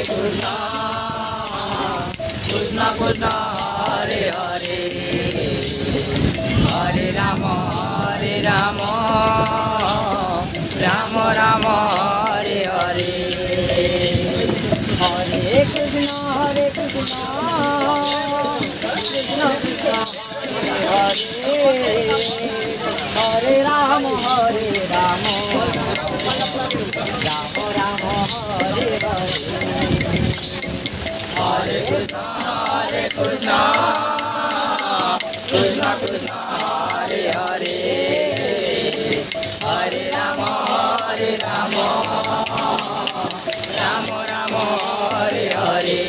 Krishna Krishna Hare Hare Hare Rama Rama Rama Hare Hare Hare Krishna Krishna Krishna Hare Hare Rama Rama Rama Hare Hare Hare Krishna Krishna Krishna Hare Hare Hare Rama Rama Rama Hare Hare